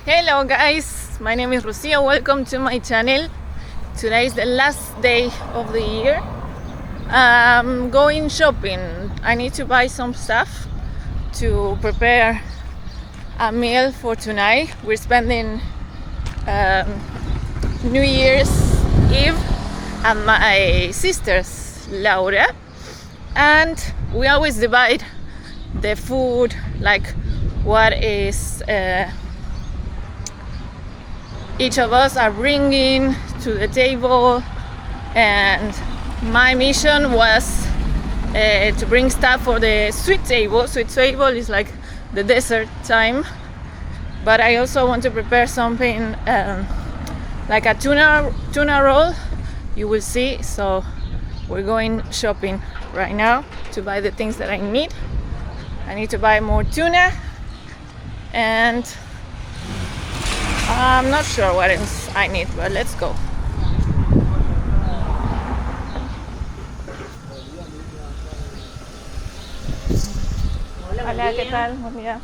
Hello guys, my name is Rocio. Welcome to my channel. Today is the last day of the year. I'm going shopping. I need to buy some stuff to prepare a meal for tonight. We're spending New Year's Eve at my sister's, Laura, and we always divide the food, like what is each of us are bringing to the table. And my mission was to bring stuff for the sweet table. Sweet table is like the dessert time, but I also want to prepare something like a tuna roll, you will see. So we're going shopping right now to buy the things that I need. I need to buy more tuna, and I'm not sure what else I need, but let's go. Hola, ¿qué tal? Buen día.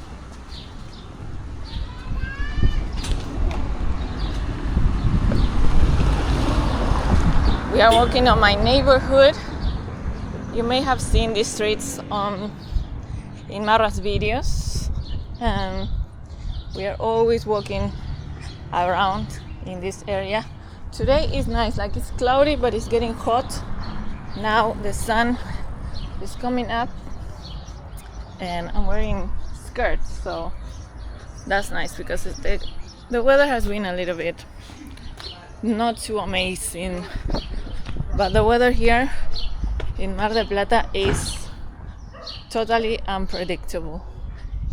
We are walking on my neighborhood. You may have seen these streets in Marwa's videos, and we are always walking around in this area. Today is nice, like it's cloudy but it's getting hot. Now the sun is coming up and I'm wearing skirts, so that's nice because the weather has been a little bit not too amazing, but the weather here in Mar del Plata is totally unpredictable.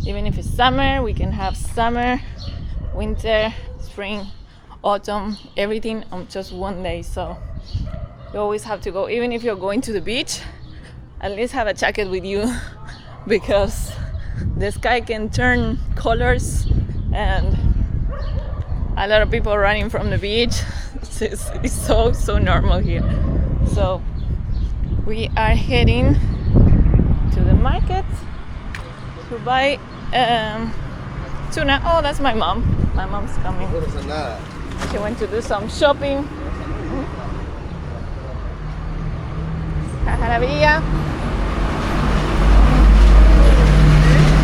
Even if it's summer, we can have summer, winter, spring, autumn, everything on just one day. So you always have to go, even if you're going to the beach, at least have a jacket with you because the sky can turn colors and a lot of people running from the beach. It's so normal here. So we are heading to the market to buy tuna. Oh, that's my mom. My mom's coming. She went to do some shopping. Maravilla.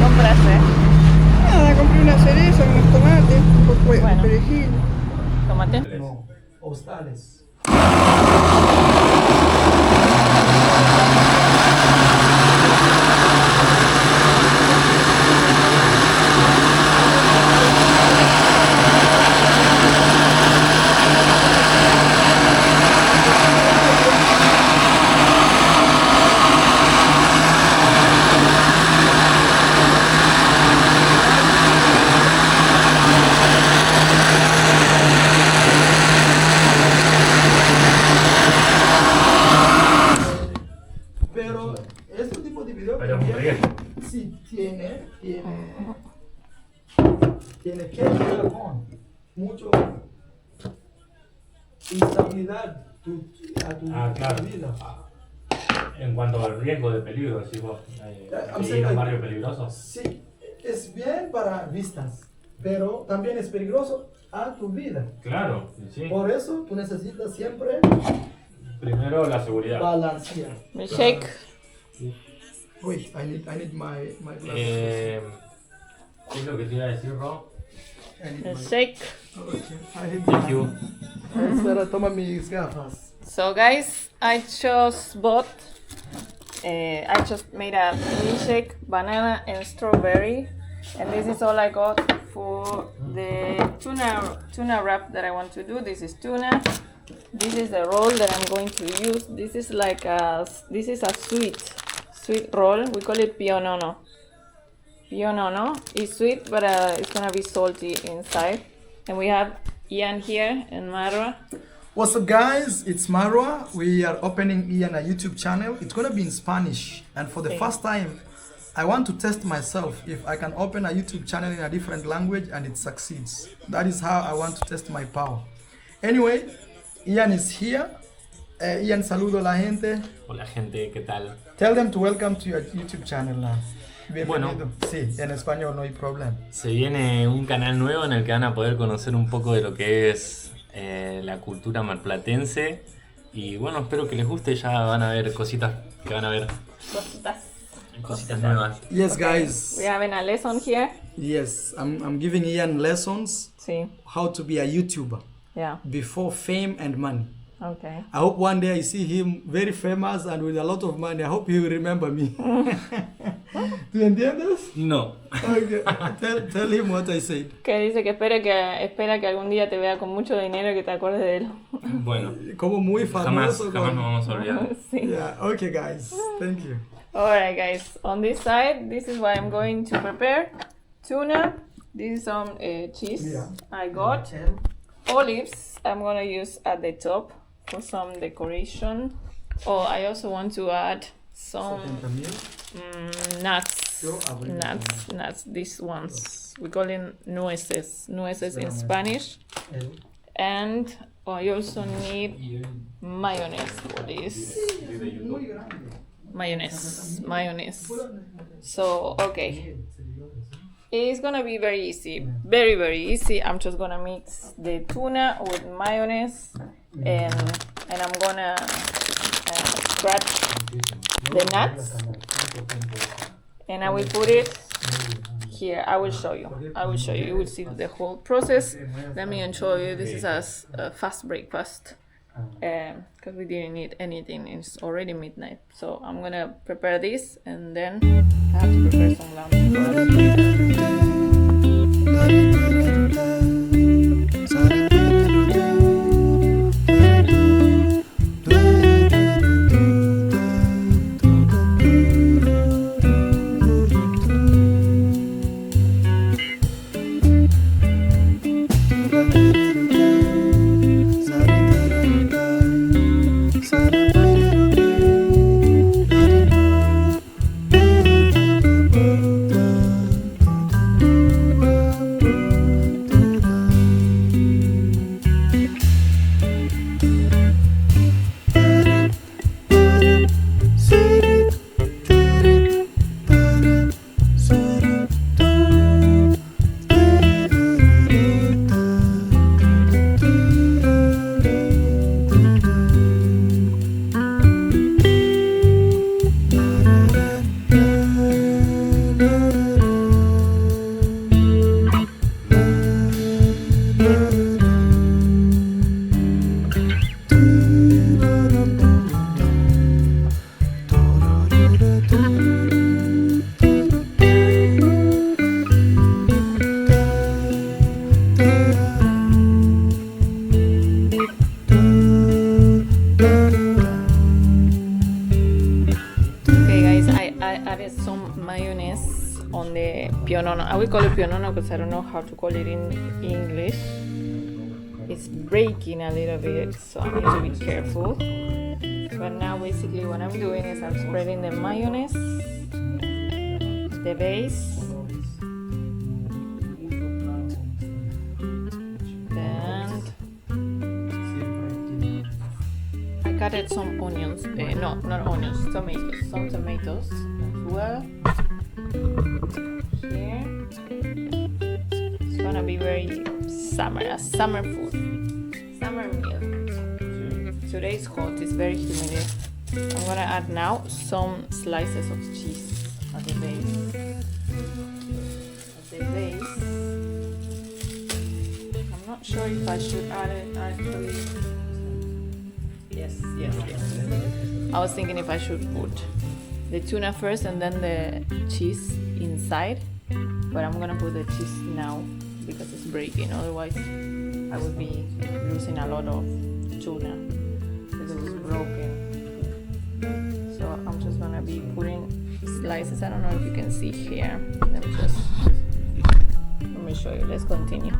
¿Compraste? Nada, compré una cereza, unos tomates, un poco de perejil. ¿Tomate? No, hostales. Pero este tipo de video Pero es un riesgo. sí tiene que ver con mucho instabilidad a tu Claro. vida. En cuanto al riesgo de peligro, decís vos, ir a un barrio peligroso. Sí, es bien para vistas, pero también es peligroso a tu vida. Claro, sí. Por eso tú necesitas siempre Primero la seguridad. balancear. Me shake. Wait, I need my glasses. ¿Qué es lo que te iba a decir, Ro? I need Me my- shake. Okay, I need Thank you. Espera, toma mis gafas. So guys, I just made a milkshake, banana and strawberry, and this is all I got for the tuna wrap that I want to do. This is tuna. This is the roll that I'm going to use. This is a sweet roll. We call it pionono. Pionono is sweet, but it's gonna be salty inside. And we have Ian here and Marwa. What's up, guys? It's Marwa. We are opening Ian a YouTube channel. It's gonna be in Spanish, and for the first time, I want to test myself if I can open a YouTube channel in a different language and it succeeds. That is how I want to test my power. Anyway, Ian is here. Ian, saludo a la gente. Hola gente, ¿qué tal? Tell them to welcome to your YouTube channel now. Bienvenido. Bueno. Sí, en español no hay problema. Se viene un canal nuevo en el que van a poder conocer un poco de lo que es la cultura marplatense. Y bueno, espero que les guste. Ya van a ver cositas que van a ver. Cositas nuevas. Yes, guys. We having a lesson here. Yes, I'm giving Ian lessons Sí. how to be a YouTuber Yeah. before fame and money. Okay. I hope one day I see him very famous and with a lot of money. I hope he will remember me. ¿Tú entiendes? No. Okay. Tell him what I said. Que dice que espera que algún día te vea con mucho dinero y que te acuerdes de él. Bueno, Como muy jamás famoso. nos vamos a olvidar. Sí. Yeah, okay guys. Thank you. Alright guys, on this side, this is what I'm going to prepare. Tuna, this is some cheese Yeah. I got. Olives, I'm gonna use at the top for some decoration. Oh, I also want to add some nuts. Nuts, these ones. We call them nueces in Spanish. And I also need mayonnaise for this. Mayonnaise. So, okay. It's gonna be very easy, very, very easy. I'm just gonna mix the tuna with mayonnaise and I'm gonna scratch the nuts and I will put it here. I will show you. You will see the whole process. Let me show you. This is a fast breakfast because we didn't eat anything. It's already midnight. So I'm gonna prepare this and then I have to prepare some lunch for us. On the pionono. I will call it pionono because I don't know how to call it in English. It's breaking a little bit, so I need to be careful. But now basically what I'm doing is I'm spreading the mayonnaise, the base, and I cut some onions, no, not onions, tomatoes, some tomatoes as well. Here it's gonna be very summer food, summer meal. Today's hot, it's very humid. I'm gonna add now some slices of cheese at the base. I'm not sure if I should add it actually. Yes. I was thinking if I should put the tuna first and then the cheese inside, but I'm gonna put the cheese now because it's breaking, otherwise I would be losing a lot of tuna because it's broken. So I'm just gonna be putting slices. I don't know if you can see here. Let me show you. Let's continue.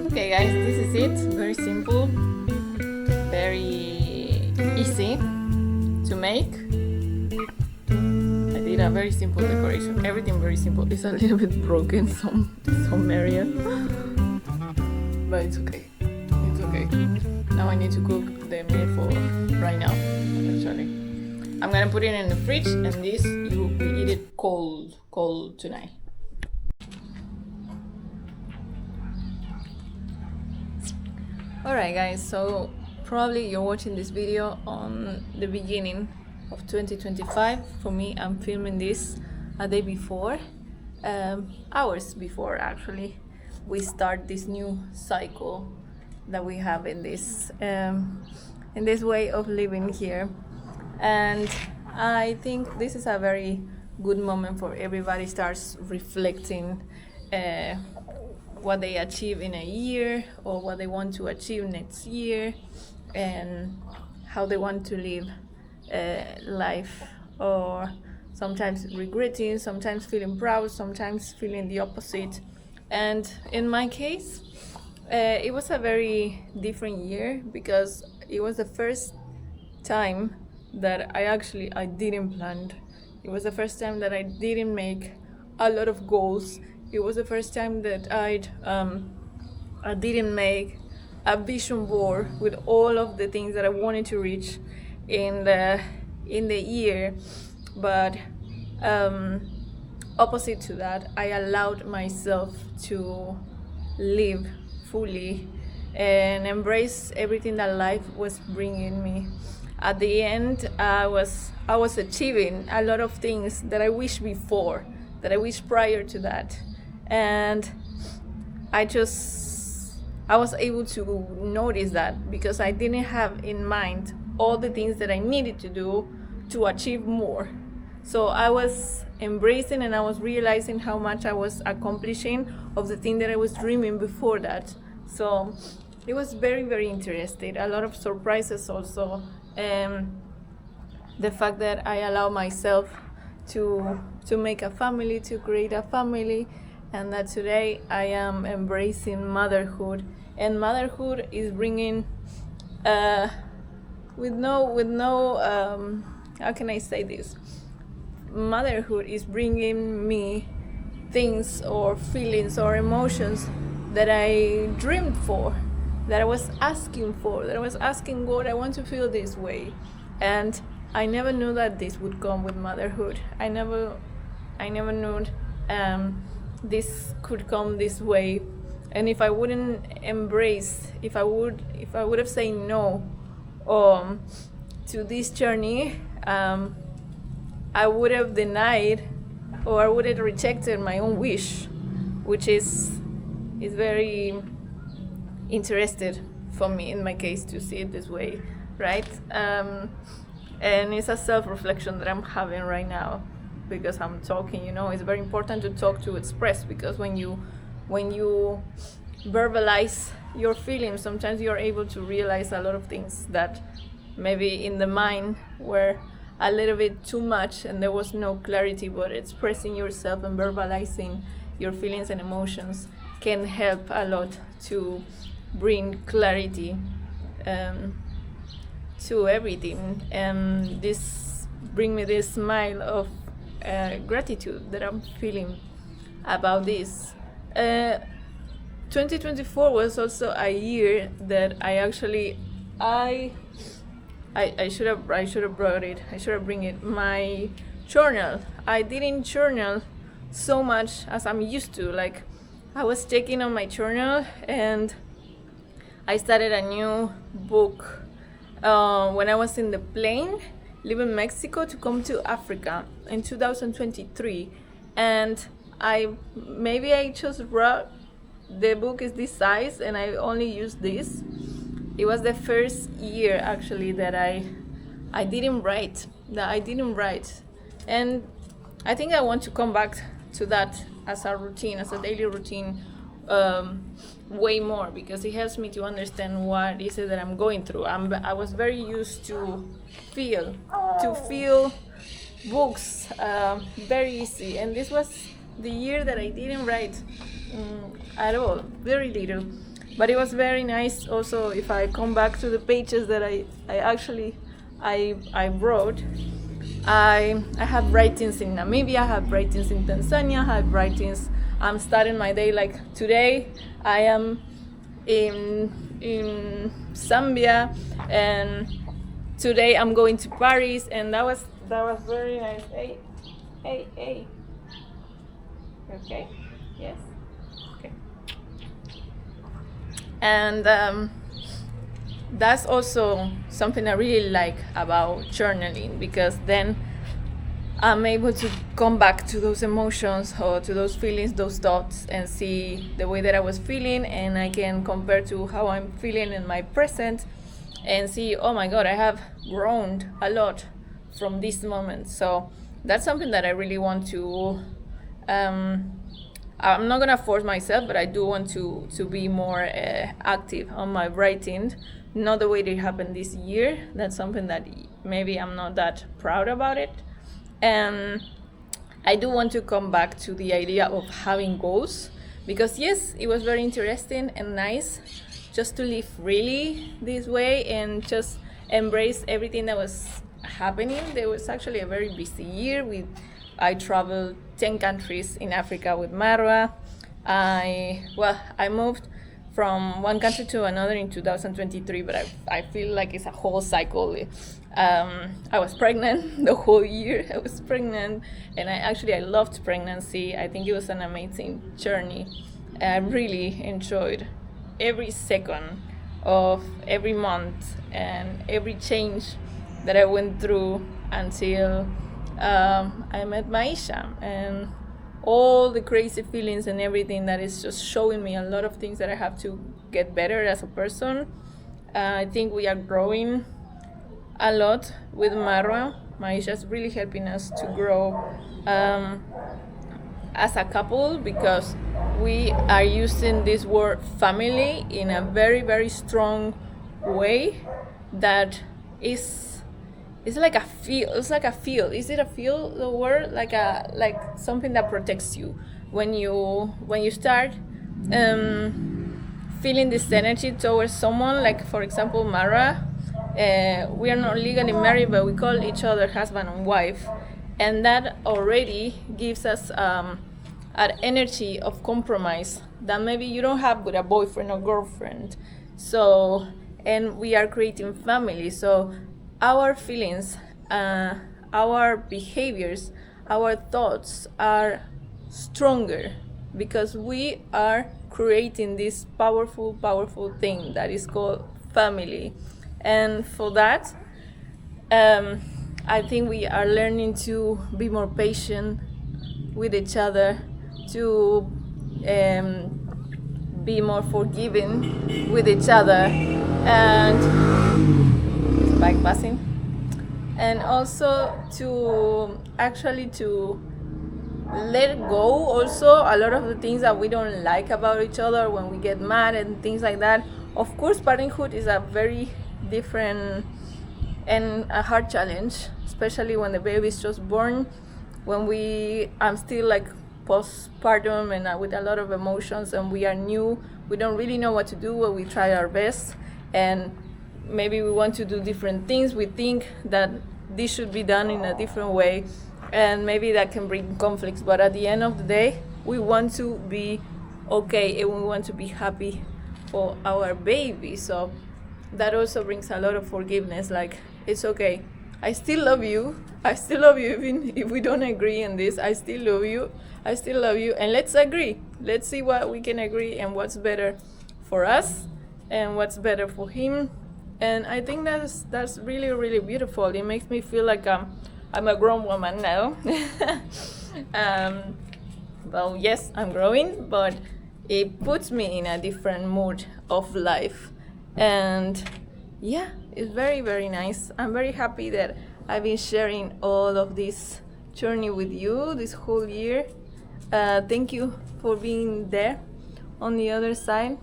Okay guys, this is it. Very simple, very easy to make. I did a very simple decoration. Everything very simple. It's a little bit broken some area, but it's okay. It's okay. Now I need to cook the meal for right now. Actually, I'm gonna put it in the fridge, and this you will eat it cold tonight. Alright guys, so probably you're watching this video on the beginning of 2025. For me, I'm filming this a day before, hours before actually, we start this new cycle that we have in this way of living here. And I think this is a very good moment for everybody starts reflecting what they achieve in a year or what they want to achieve next year and how they want to live life, or sometimes regretting, sometimes feeling proud, sometimes feeling the opposite. And in my case, it was a very different year because it was the first time that I didn't plan. It was the first time that I didn't make a lot of goals. It was the first time that I didn't make a vision board with all of the things that I wanted to reach in the year. But opposite to that, I allowed myself to live fully and embrace everything that life was bringing me. At the end, I was achieving a lot of things that I wished before, that I wished prior to that. And I was able to notice that because I didn't have in mind all the things that I needed to do to achieve more. So I was embracing and I was realizing how much I was accomplishing of the thing that I was dreaming before that. So it was very, very interesting. A lot of surprises also. The fact that I allow myself to make a family, to create a family, and that today I am embracing motherhood. And motherhood is bringing, with no how can I say this? Motherhood is bringing me things or feelings or emotions that I dreamed for, that I was asking for, that I was asking God, I want to feel this way. And I never knew that this would come with motherhood. I never knew this could come this way. And if I wouldn't embrace, if I would have said no to this journey, I would have denied or I would have rejected my own wish, which is very interested for me in my case to see it this way, right? And it's a self-reflection that I'm having right now because I'm talking, it's very important to talk, to express, because when you verbalize your feelings, sometimes you're able to realize a lot of things that maybe in the mind were a little bit too much and there was no clarity. But expressing yourself and verbalizing your feelings and emotions can help a lot to bring clarity to everything. And this bring me this smile of gratitude that I'm feeling about this. 2024 was also a year that I I should have brought it. I should have bring it. My journal. I didn't journal so much as I'm used to. Like, I was checking on my journal, and I started a new book when I was in the plane leaving Mexico to come to Africa in 2023, and I just wrote. The book is this size, and I only used this. It was the first year actually that I didn't write. And I think I want to come back to that as a routine, as a daily routine, way more, because it helps me to understand what is it that I'm going through. I was very used to feel books very easy, and this was the year that I didn't write at all, very little. But it was very nice also if I come back to the pages that I wrote. I have writings in Namibia, I have writings in Tanzania, I have writings. I'm starting my day like today. I am in Zambia, and today I'm going to Paris, and that was very nice. Hey. Okay. Yes. Okay. And that's also something I really like about journaling, because then I'm able to come back to those emotions or to those feelings, those thoughts, and see the way that I was feeling, and I can compare to how I'm feeling in my present and see, oh my God, I have grown a lot from this moment. So that's something that I really want to I'm not gonna force myself, but I do want to be more active on my writing. Not the way that it happened this year. That's something that maybe I'm not that proud about it. And I do want to come back to the idea of having goals, because yes, it was very interesting and nice just to live really this way and just embrace everything that was happening. There was actually a very busy year. I traveled 10 countries in Africa with Marwa. I moved from one country to another in 2023, but I feel like it's a whole cycle. I was pregnant the whole year. I was pregnant, and I loved pregnancy. I think it was an amazing journey. I really enjoyed every second of every month and every change that I went through until I met Maisha, and all the crazy feelings and everything that is just showing me a lot of things that I have to get better as a person. I think we are growing a lot with Marwa. Maisha is really helping us to grow as a couple, because we are using this word family in a very, very strong way that is. It's like a feel. Is it a feel? The word like something that protects you when you start feeling this energy towards someone. Like, for example, Mara. We are not legally married, but we call each other husband and wife, and that already gives us an energy of compromise that maybe you don't have with a boyfriend or girlfriend. So, and we are creating family. So our feelings, our behaviors, our thoughts are stronger because we are creating this powerful thing that is called family. And for that, I think we are learning to be more patient with each other, to be more forgiving with each other, and bike passing, and also to let go also a lot of the things that we don't like about each other when we get mad and things like that. Of course, parenthood is a very different and a hard challenge, especially when the baby is just born. I'm still like postpartum and with a lot of emotions, and we are new. We don't really know what to do, but we try our best, and maybe we want to do different things. We think that this should be done in a different way, and maybe that can bring conflicts. But at the end of the day, we want to be okay and we want to be happy for our baby. So that also brings a lot of forgiveness. Like, It's okay. I still love you. I still love you even if we don't agree on this. I still love you. I still love you. And let's agree. Let's see what we can agree and what's better for us and what's better for him. And I think that's really, really beautiful. It makes me feel like I'm a grown woman now. Well, yes, I'm growing, but it puts me in a different mood of life. And yeah, it's very, very nice. I'm very happy that I've been sharing all of this journey with you this whole year. Thank you for being there on the other side.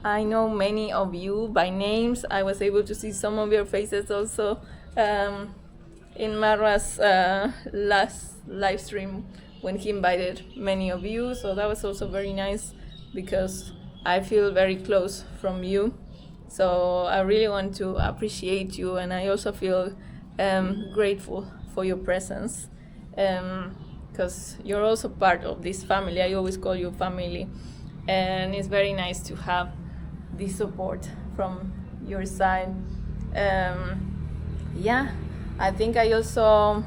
I know many of you by names. I was able to see some of your faces also in Marwa's last live stream when he invited many of you. So that was also very nice because I feel very close from you. So I really want to appreciate you, and I also feel grateful for your presence because you're also part of this family. I always call you family, and it's very nice to have this support from your side. Yeah, I think I also,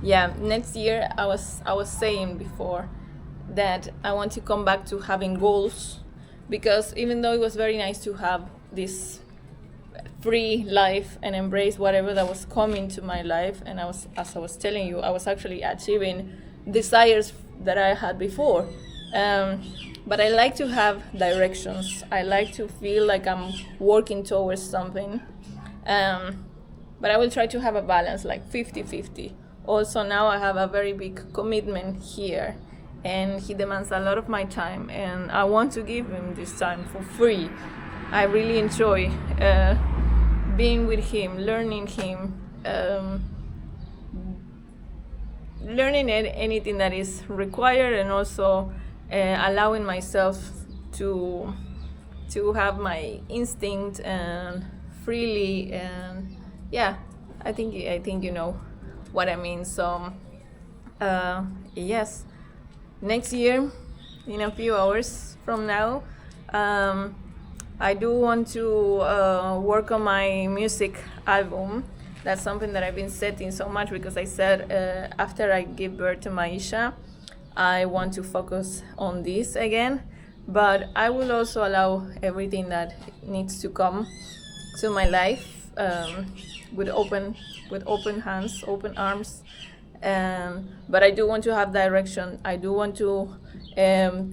next year I was saying before that I want to come back to having goals, because even though it was very nice to have this free life and embrace whatever that was coming to my life, and as I was telling you, I was actually achieving desires that I had before. But I like to have directions. I like to feel like I'm working towards something. But I will try to have a balance, like 50-50. Also now I have a very big commitment here, and he demands a lot of my time, and I want to give him this time for free. I really enjoy being with him, learning him, learning anything that is required, and also allowing myself to have my instinct and freely, and yeah, I think you know what I mean. So yes, next year, in a few hours from now, I do want to work on my music album. That's something that I've been setting so much, because I said after I give birth to Maisha, I want to focus on this again. But I will also allow everything that needs to come to my life with open hands, open arms. But I do want to have direction. I do want to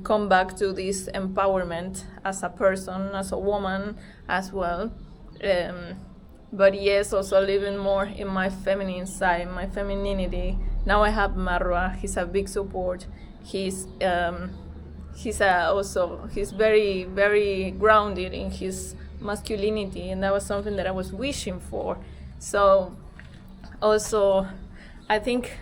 come back to this empowerment as a person, as a woman as well. But yes, also living more in my feminine side, my femininity. Now I have Marwa. He's a big support. He's very, very grounded in his masculinity, and that was something that I was wishing for. So also, I think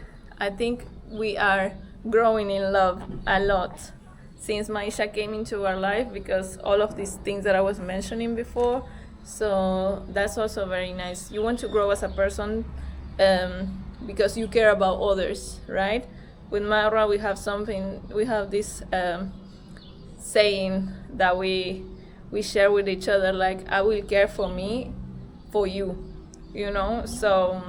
we are growing in love a lot since Maisha came into our life, because all of these things that I was mentioning before. So that's also very nice. You want to grow as a person because you care about others, right? With Marwa, we have this saying that we share with each other, like, I will care for me for you, you know? So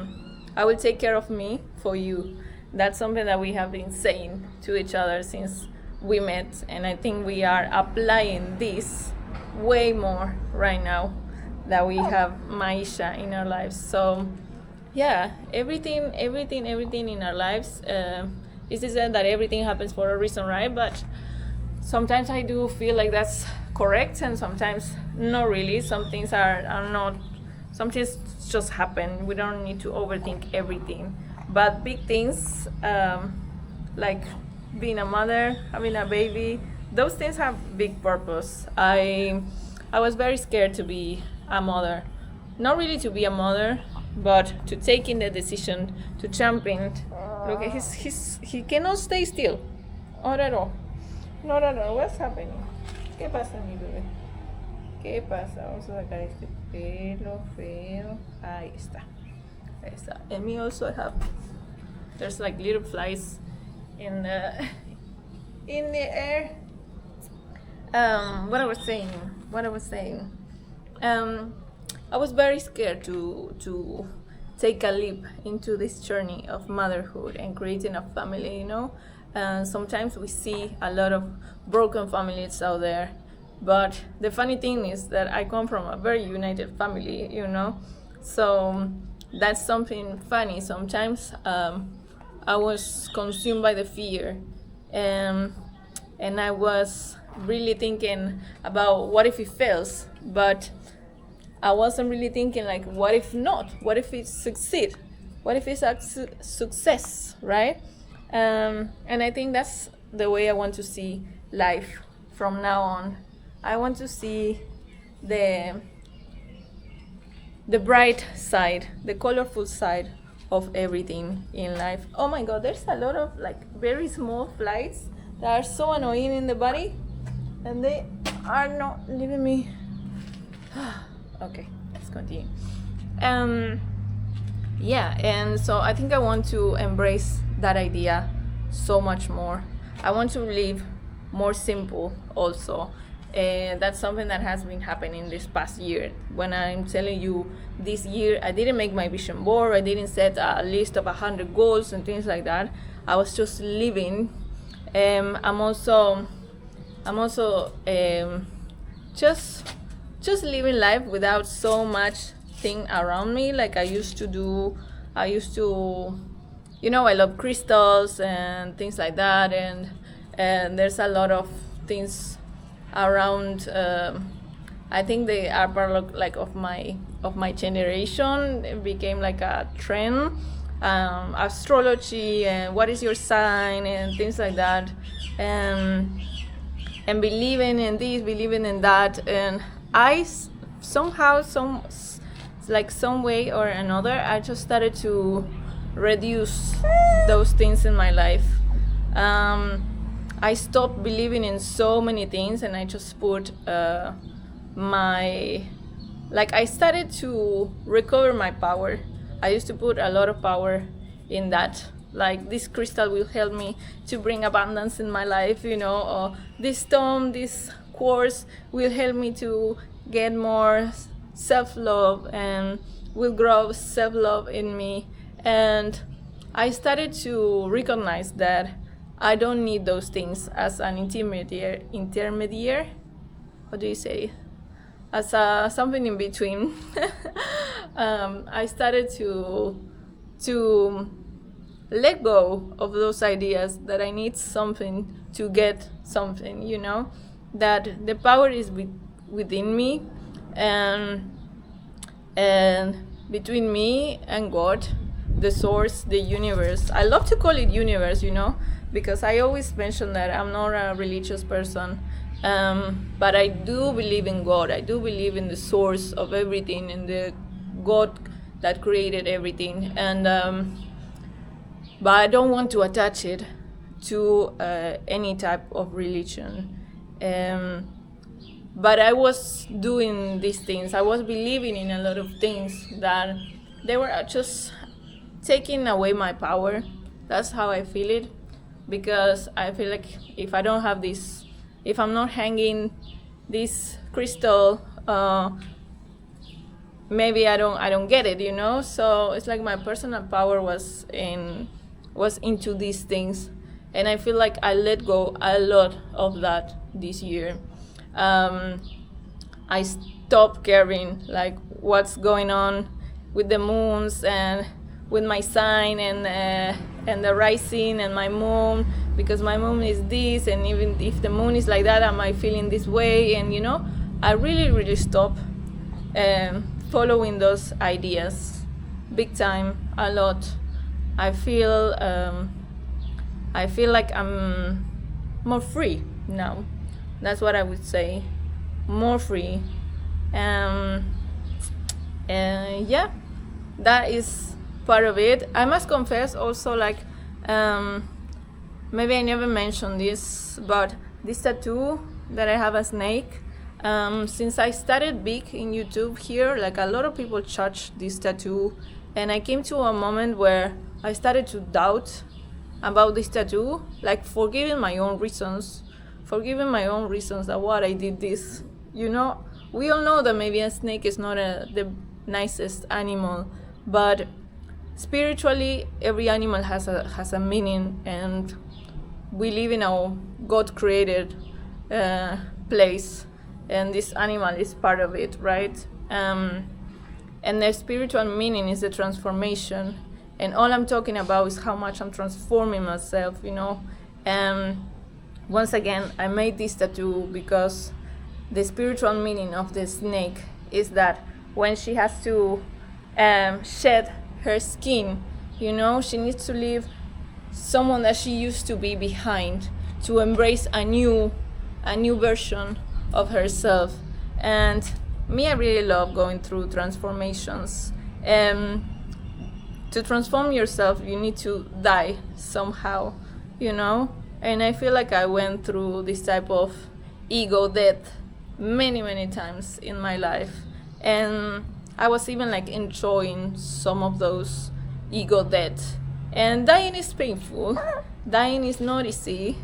I will take care of me for you. That's something that we have been saying to each other since we met, and I think we are applying this way more right now that we have Maisha in our lives. So yeah, everything in our lives, is said that everything happens for a reason, right? But sometimes I do feel like that's correct, and sometimes not really. Some things are not, some things just happen. We don't need to overthink everything. But big things, like being a mother, having a baby, those things have big purpose. I was very scared to be a mother. Not really to be a mother, but to taking the decision to jump in. Look, he cannot stay still. Not at all. Not at all. What's happening? ¿Qué pasa, mi bebé? ¿Qué pasa? Vamos a sacar este pelo feo. Ahí está. Ahí está. And me also have, there's like little flies in the air. What I was saying. I was very scared to take a leap into this journey of motherhood and creating a family, you know. Sometimes we see a lot of broken families out there, but the funny thing is that I come from a very united family, you know. So that's something funny. Sometimes I was consumed by the fear, and I was really thinking about what if it fails, but I wasn't really thinking like, what if not? What if it succeed? What if it's a success, right? And I think that's the way I want to see life from now on. I want to see the bright side, the colorful side of everything in life. Oh my God, there's a lot of like very small flies that are so annoying in the body, and they are not leaving me. Okay, let's continue. Yeah, and so I think I want to embrace that idea so much more. I want to live more simple also. That's something that has been happening this past year. When I'm telling you this year, I didn't make my vision board, I didn't set a list of 100 goals and things like that. I was just living. I'm also just living life without so much thing around me like I used to do. I used to, you know, I love crystals and things like that, and there's a lot of things around. I think they are part of my generation. It became like a trend. Astrology and what is your sign and things like that, and believing in this, believing in that, and I somehow, some way or another, I just started to reduce those things in my life. I stopped believing in so many things, and I just put I started to recover my power. I used to put a lot of power in that. Like, this crystal will help me to bring abundance in my life, you know, or this stone, this quartz will help me to get more self-love and will grow self-love in me. And I started to recognize that I don't need those things as an intermediary. What do you say? As something in between. I started to let go of those ideas that I need something to get something, you know, that the power is within me and between me and God, the source, the universe. I love to call it universe, you know, because I always mention that I'm not a religious person, but I do believe in God. I do believe in the source of everything, in the God that created everything, and but I don't want to attach it to any type of religion. But I was doing these things. I was believing in a lot of things that they were just taking away my power. That's how I feel it, because I feel like if I don't have this, if I'm not hanging this crystal, maybe I don't get it, you know. So it's like my personal power was into these things, and I feel like I let go a lot of that this year. I stopped caring like what's going on with the moons and with my sign and the rising and my moon, because my moon is this, and even if the moon is like that, am I feeling this way? And you know, I really stopped following those ideas big time, a lot. I feel like I'm more free now. That's what I would say, more free. And yeah, that is part of it. I must confess also, like, maybe I never mentioned this, but this tattoo that I have a snake, since I started big in YouTube here, like a lot of people judge this tattoo, and I came to a moment where I started to doubt about this tattoo, like forgiving my own reasons that what I did this. You know, we all know that maybe a snake is not the nicest animal, but spiritually, every animal has a meaning, and we live in a God-created place, and this animal is part of it, right? And the spiritual meaning is the transformation, and all I'm talking about is how much I'm transforming myself, you know. And once again, I made this tattoo because the spiritual meaning of the snake is that when she has to shed her skin, you know, she needs to leave someone that she used to be behind to embrace a new version of herself. And me, I really love going through transformations. To transform yourself, you need to die somehow, you know. And I feel like I went through this type of ego death many times in my life, and I was even like enjoying some of those ego death. And dying is painful, dying is not easy,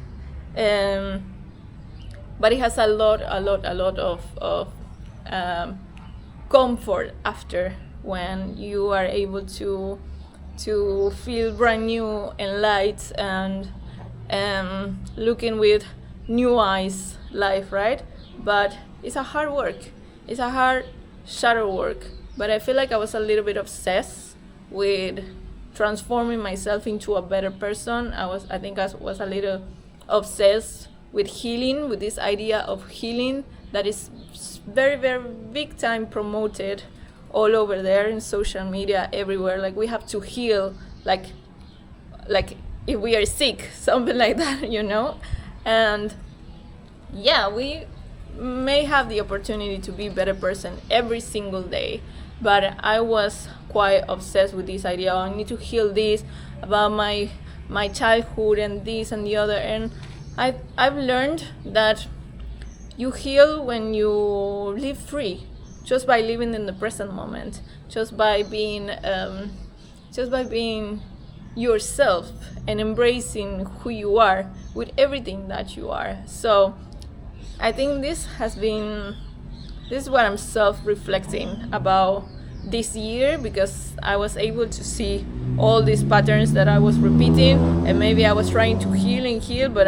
but it has a lot of comfort after, when you are able to feel brand new and light and looking with new eyes life, right? But it's a hard work, it's a hard shadow work, but I feel like I was a little bit obsessed with transforming myself into a better person. I think I was a little obsessed with healing, with this idea of healing that is very big time promoted all over there in social media, everywhere. Like, we have to heal, like if we are sick, something like that, you know. And yeah, we may have the opportunity to be a better person every single day, but I was quite obsessed with this idea, I need to heal this about my childhood and this and the other. And I've learned that you heal when you live free, just by living in the present moment, just by being yourself and embracing who you are with everything that you are. So I think this is what I'm self-reflecting about this year, because I was able to see all these patterns that I was repeating, and maybe I was trying to heal, but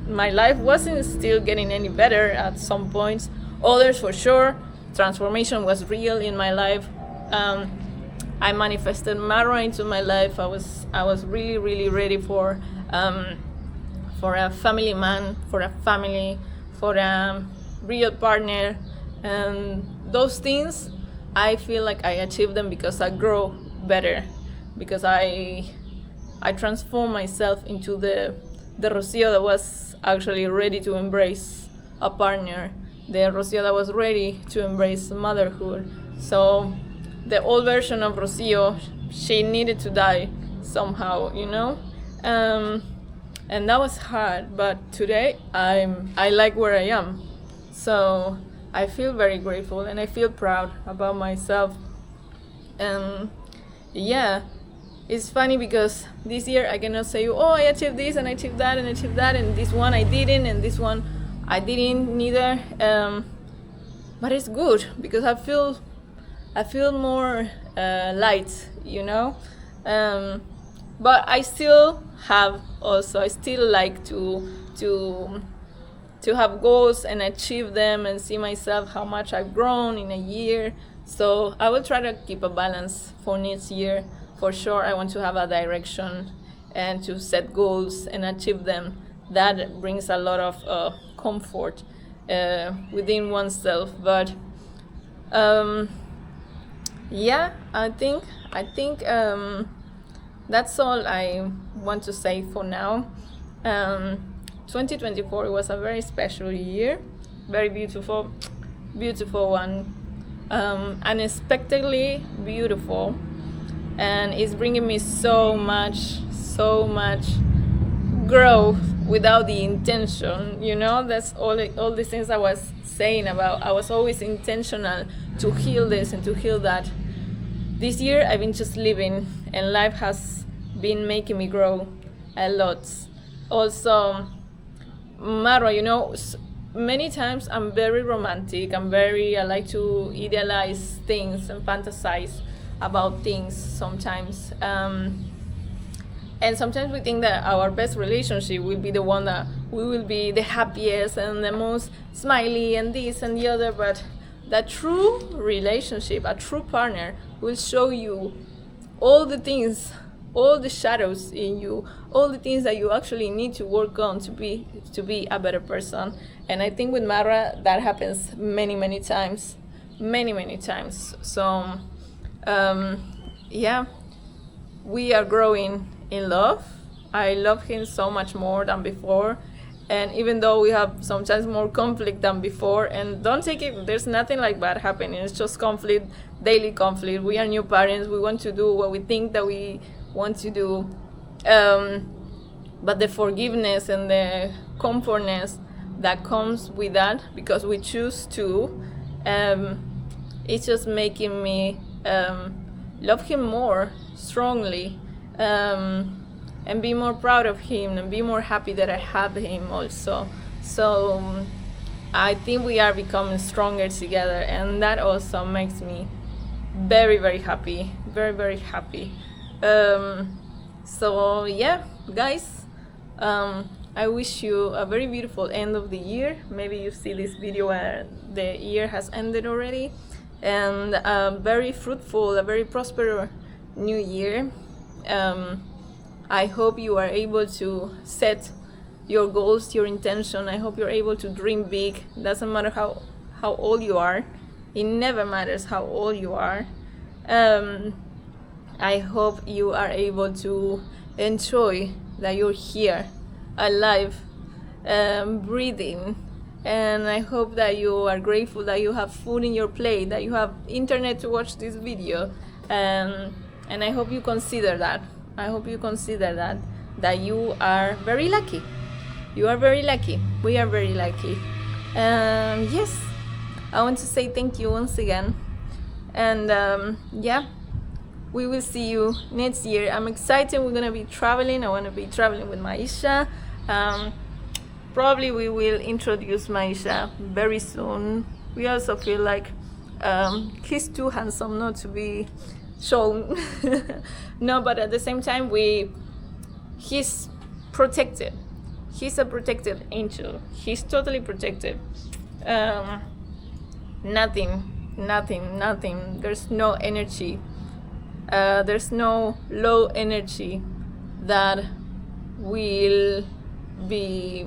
my life wasn't still getting any better at some points. Others, for sure, transformation was real in my life. I manifested Marwa into my life. I was really ready for a family man, for a family, for a real partner, and those things, I feel like I achieved them because I grow better, because I transform myself into the Rocio that was actually ready to embrace a partner, the Rocio that was ready to embrace motherhood. So the old version of Rocio, she needed to die somehow, you know. And that was hard, but today I like where I am. So I feel very grateful and I feel proud about myself. And yeah, it's funny because this year I cannot say, oh, I achieved this and I achieved that and I achieved that, and this one I didn't and this one I didn't neither. But it's good because I feel more light, you know. But I still like to have goals and achieve them and see myself how much I've grown in a year. So I will try to keep a balance for next year. For sure, I want to have a direction and to set goals and achieve them. That brings a lot of comfort within oneself. But yeah, I think that's all I want to say for now. 2024 was a very special year, very beautiful one, unexpectedly beautiful, and it's bringing me so much growth without the intention, you know. That's all these things I was saying about. I was always intentional to heal this and to heal that. This year I've been just living, and life has been making me grow a lot. Also, Marwa, you know, many times I'm very romantic. I like to idealize things and fantasize about things sometimes. And sometimes we think that our best relationship will be the one that we will be the happiest and the most smiley and this and the other, but that true relationship, a true partner, will show you all the things, all the shadows in you, all the things that you actually need to work on to be a better person. And I think with Marwa that happens many times. So yeah, we are growing in love. I love him so much more than before, and even though we have sometimes more conflict than before, and don't take it, there's nothing like bad happening, it's just conflict, daily conflict. We are new parents, we want to do what we think that we want to do, but the forgiveness and the comfortness that comes with that, because we choose to, it's just making me love him more strongly, and be more proud of him and be more happy that I have him also. So I think we are becoming stronger together, and that also makes me very happy, very happy. So yeah, guys, I wish you a very beautiful end of the year. Maybe you see this video where the year has ended already, and a very fruitful, a very prosperous new year. I hope you are able to set your goals, your intention. I hope you're able to dream big. Doesn't matter how old you are. It never matters how old you are. I hope you are able to enjoy that you're here, alive, breathing. And I hope that you are grateful that you have food in your plate, that you have internet to watch this video. And I hope you consider that. I hope you consider that you are very lucky. You are very lucky. We are very lucky. Yes, I want to say thank you once again. And yeah, we will see you next year. I'm excited. We're gonna be traveling. I want to be traveling with Maisha. Probably we will introduce Maisha very soon. We also feel like he's too handsome not to be shown. No, but at the same time he's protected. He's a protected angel. He's totally protected. Nothing. There's no energy. There's no low energy that will be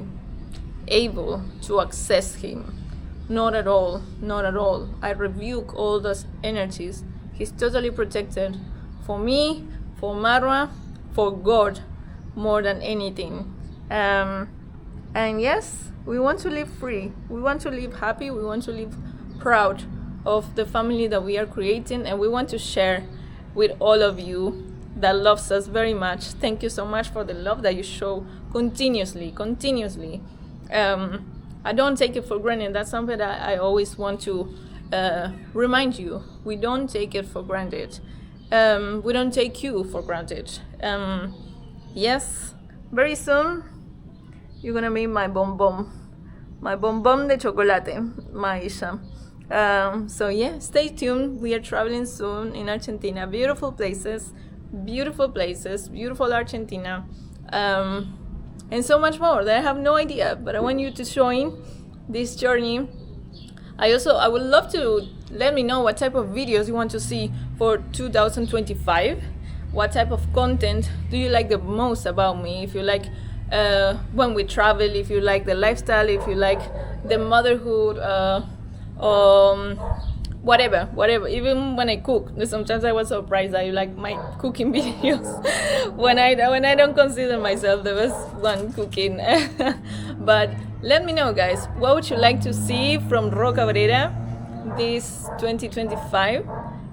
able to access him. Not at all. I rebuke all those energies. He's totally protected. For me, for Marwa, for God, more than anything. And yes, we want to live free. We want to live happy. We want to live proud of the family that we are creating, and we want to share with all of you that loves us very much. Thank you so much for the love that you show continuously. I don't take it for granted. That's something that I always want to remind you. We don't take it for granted. We don't take you for granted. Yes, very soon you're gonna meet my bonbon de chocolate, Maisha. So yeah, stay tuned. We are traveling soon in Argentina. Beautiful places, beautiful Argentina, and so much more that I have no idea. But I want you to join this journey. I would love to let me know what type of videos you want to see for 2025. What type of content do you like the most about me? If you like when we travel, if you like the lifestyle, if you like the motherhood, whatever. Even when I cook, sometimes I was surprised that you like my cooking videos when I don't consider myself the best one cooking. But let me know, guys, what would you like to see from Ro Cabrera this 2025?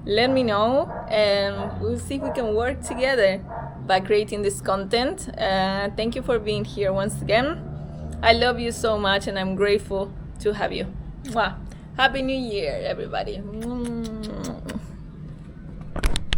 Let me know, and we'll see if we can work together by creating this content. Thank you for being here once again. I love you so much, and I'm grateful to have you. Mwah. Happy New Year, everybody.